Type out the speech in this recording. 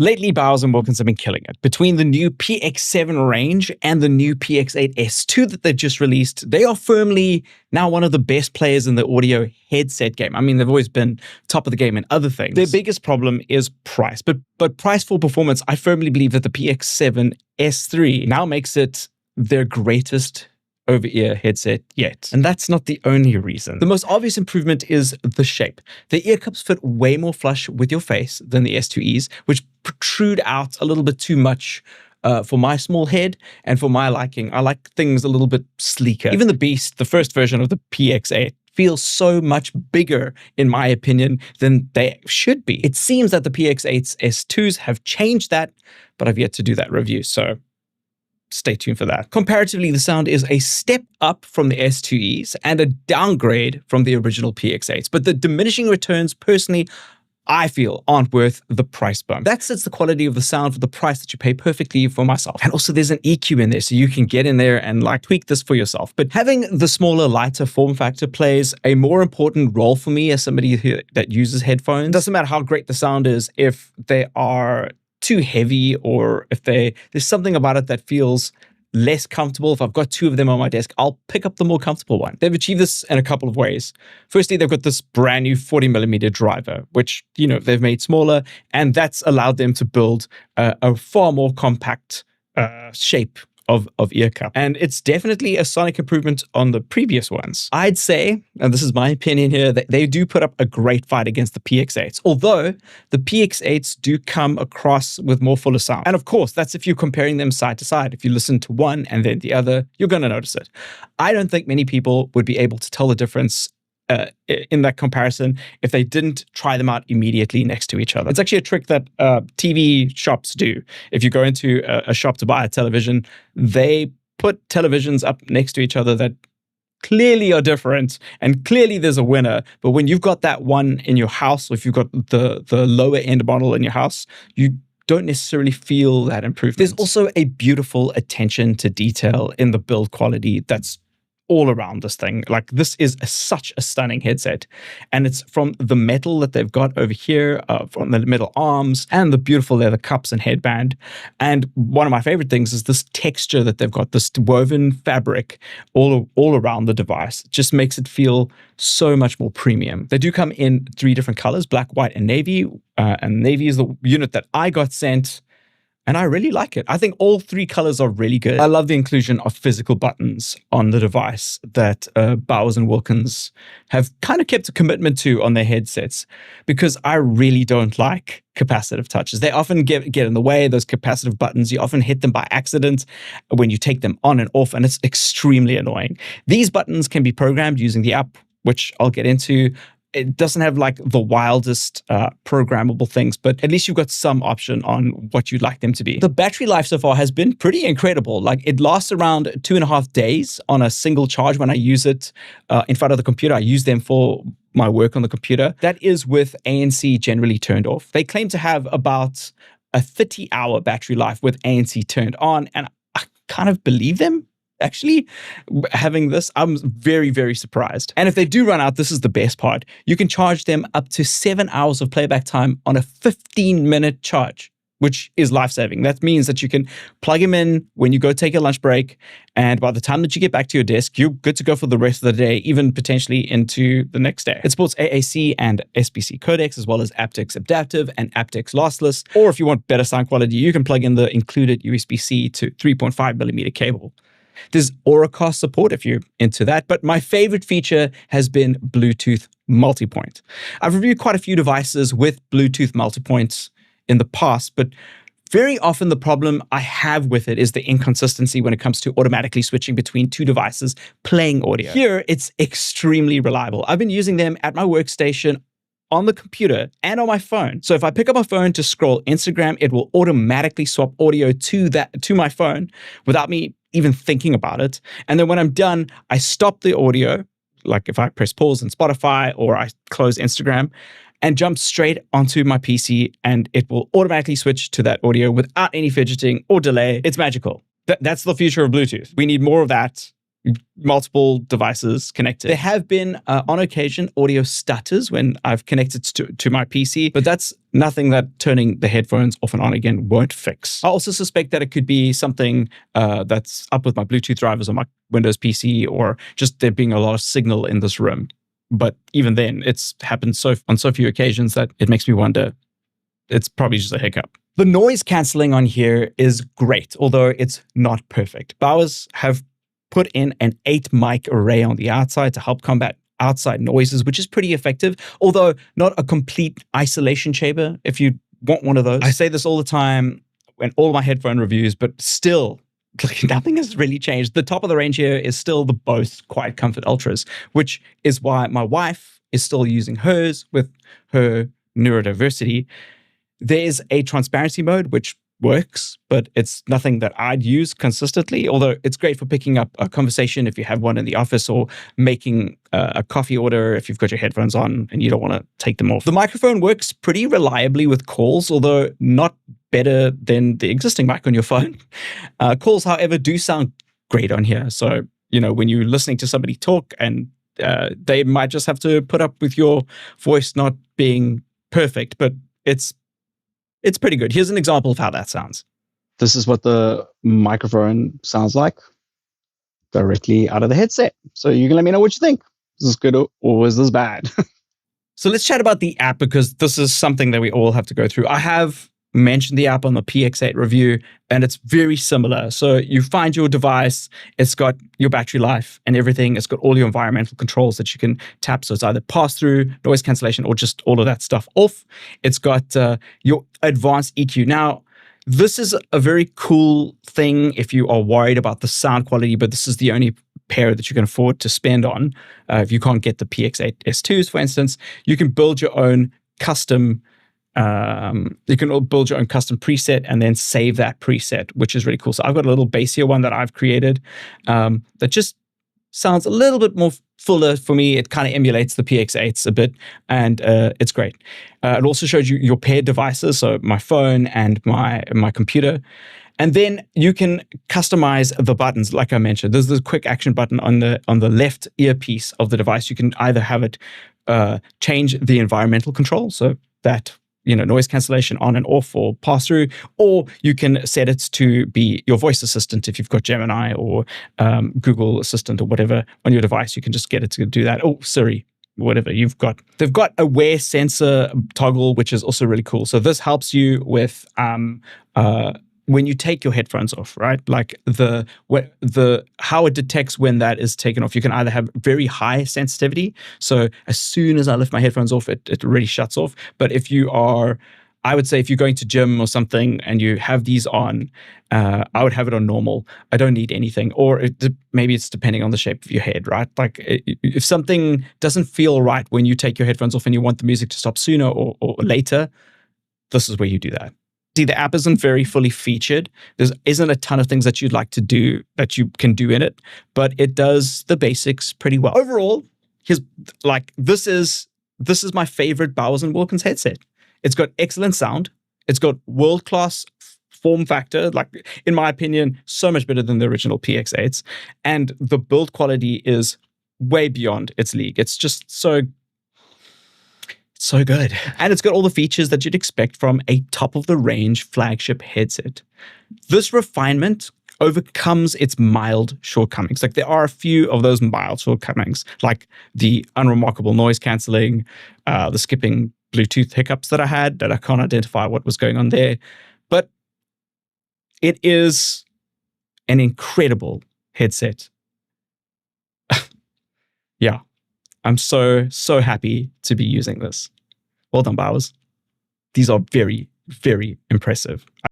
Lately, Bowers and Wilkins have been killing it. Between the new PX7 range and the new PX8 S2 that they've just released, they are firmly now one of the best players in the audio headset game. I mean, they've always been top of the game in other things. Their biggest problem is price, but price for performance, I firmly believe that the PX7 S3 now makes it their greatest over-ear headset yet. And that's not the only reason. The most obvious improvement is the shape. The ear cups fit way more flush with your face than the S2Es, which protrude out a little bit too much for my small head and for my liking. I like things a little bit sleeker. Even the Beast, the first version of the PX8, feels so much bigger, in my opinion, than they should be. It seems that the PX8's S2s have changed that, but I've yet to do that review, so stay tuned for that. Comparatively, the sound is a step up from the S2Es and a downgrade from the original PX8s, but the diminishing returns, personally, I feel aren't worth the price bump. That sets the quality of the sound for the price that you pay perfectly for myself. And also there's an EQ in there, so you can get in there and like tweak this for yourself. But having the smaller, lighter form factor plays a more important role for me as somebody that uses headphones. It doesn't matter how great the sound is if they are too heavy or if there's something about it that feels less comfortable. If I've got two of them on my desk, I'll pick up the more comfortable one. They've achieved this in a couple of ways. Firstly, they've got this brand new 40mm driver, which, you know, they've made smaller, and that's allowed them to build a far more compact shape of ear cup. And it's definitely a sonic improvement on the previous ones. I'd say, and this is my opinion here, that they do put up a great fight against the PX8s, although the PX8s do come across with more fuller sound. And of course, that's if you're comparing them side to side. If you listen to one and then the other, you're going to notice it. I don't think many people would be able to tell the difference in that comparison if they didn't try them out immediately next to each other. It's actually a trick that TV shops do. If you go into a shop to buy a television, they put televisions up next to each other that clearly are different, and clearly there's a winner. But when you've got that one in your house, or if you've got the lower end model in your house, you don't necessarily feel that improvement. There's also a beautiful attention to detail in the build quality that's all around this thing. Like, this is such a stunning headset, and it's from the metal that they've got over here, from the metal arms and the beautiful leather cups and headband. And one of my favorite things is this texture that they've got, this woven fabric all around the device. It just makes it feel so much more premium. They do come in 3 different colors, black, white, and navy. And navy is the unit that I got sent, and I really like it. I think all 3 colors are really good. I love the inclusion of physical buttons on the device that Bowers and Wilkins have kind of kept a commitment to on their headsets, because I really don't like capacitive touches. They often get in the way. Those capacitive buttons, you often hit them by accident when you take them on and off, and it's extremely annoying. These buttons can be programmed using the app, which I'll get into. It doesn't have like the wildest programmable things, but at least you've got some option on what you'd like them to be. The battery life so far has been pretty incredible. Like, it lasts around 2.5 days on a single charge when I use it in front of the computer. I use them for my work on the computer. That is with ANC generally turned off. They claim to have about a 30-hour battery life with ANC turned on, and I kind of believe them. Actually, having this, I'm very, very surprised. And if they do run out, this is the best part. You can charge them up to 7 hours of playback time on a 15-minute charge, which is life-saving. That means that you can plug them in when you go take a lunch break, and by the time that you get back to your desk, you're good to go for the rest of the day, even potentially into the next day. It supports AAC and SBC codecs, as well as aptX adaptive and aptX lossless. Or if you want better sound quality, you can plug in the included USB-C to 3.5mm cable. There's Auracast support if you're into that, but my favorite feature has been Bluetooth multipoint. I've reviewed quite a few devices with Bluetooth multipoints in the past, but very often the problem I have with it is the inconsistency when it comes to automatically switching between 2 devices playing audio. Here, it's extremely reliable. I've been using them at my workstation, on the computer, and on my phone. So if I pick up my phone to scroll Instagram, it will automatically swap audio to my phone without me even thinking about it. And then when I'm done, I stop the audio, like if I press pause in Spotify or I close Instagram, and jump straight onto my PC, and it will automatically switch to that audio without any fidgeting or delay. It's magical. That's the future of Bluetooth. We need more of that multiple devices connected. There have been, on occasion, audio stutters when I've connected to my PC, but that's nothing that turning the headphones off and on again won't fix. I also suspect that it could be something that's up with my Bluetooth drivers on my Windows PC, or just there being a lot of signal in this room. But even then, it's happened on so few occasions that it makes me wonder, it's probably just a hiccup. The noise cancelling on here is great, although it's not perfect. Bowers have put in an 8 mic array on the outside to help combat outside noises, which is pretty effective, although not a complete isolation chamber if you want one of those. I say this all the time in all my headphone reviews, but still, nothing has really changed. The top of the range here is still the Bose Quiet Comfort Ultras, which is why my wife is still using hers with her neurodiversity. There's a transparency mode, which works, but it's nothing that I'd use consistently, although it's great for picking up a conversation if you have one in the office, or making a coffee order if you've got your headphones on and you don't want to take them off. The microphone works pretty reliably with calls, although not better than the existing mic on your phone. Calls, however, do sound great on here. So, when you're listening to somebody talk, and they might just have to put up with your voice not being perfect, but it's pretty good. Here's an example of how that sounds. This is what the microphone sounds like directly out of the headset. So you can let me know what you think. Is this good or is this bad? So let's chat about the app, because this is something that we all have to go through. I have mentioned the app on the Px8 review, and it's very similar. So you find your device, it's got your battery life and everything. It's got all your environmental controls that you can tap. So it's either pass through, noise cancellation, or just all of that stuff off. It's got your advanced EQ. Now, this is a very cool thing if you are worried about the sound quality, but this is the only pair that you can afford to spend on. If you can't get the Px8 S2s, for instance, you can build your own custom preset and then save that preset, which is really cool. So I've got a little bassier one that I've created that just sounds a little bit more fuller for me. It kind of emulates the Px8s a bit, and it's great. It also shows you your paired devices, so my phone and my computer. And then you can customize the buttons, like I mentioned. There's this quick action button on the left earpiece of the device. You can either have it change the environmental control, so that noise cancellation on and off or pass through, or you can set it to be your voice assistant if you've got Gemini or Google Assistant or whatever on your device. You can just get it to do that. Oh, Siri, whatever you've got. They've got a wear sensor toggle, which is also really cool. So this helps you with when you take your headphones off, right? Like how it detects when that is taken off. You can either have very high sensitivity, so as soon as I lift my headphones off, it really shuts off. But I would say if you're going to gym or something and you have these on, I would have it on normal. I don't need anything. Or maybe it's depending on the shape of your head, right? Like if something doesn't feel right when you take your headphones off and you want the music to stop sooner or later, this is where you do that. See, the app isn't very fully featured. There isn't a ton of things that you'd like to do that you can do in it, but it does the basics pretty well. Overall, this is my favorite Bowers & Wilkins headset. It's got excellent sound. It's got world-class form factor, like in my opinion, so much better than the original Px8s. And the build quality is way beyond its league. It's just so good. And it's got all the features that you'd expect from a top-of-the-range flagship headset. This refinement overcomes its mild shortcomings. Like, there are a few of those mild shortcomings, like the unremarkable noise cancelling, the skipping Bluetooth hiccups that I had, that I can't identify what was going on there. But it is an incredible headset. Yeah. I'm so happy to be using this. Well done, Bowers. These are very, very impressive.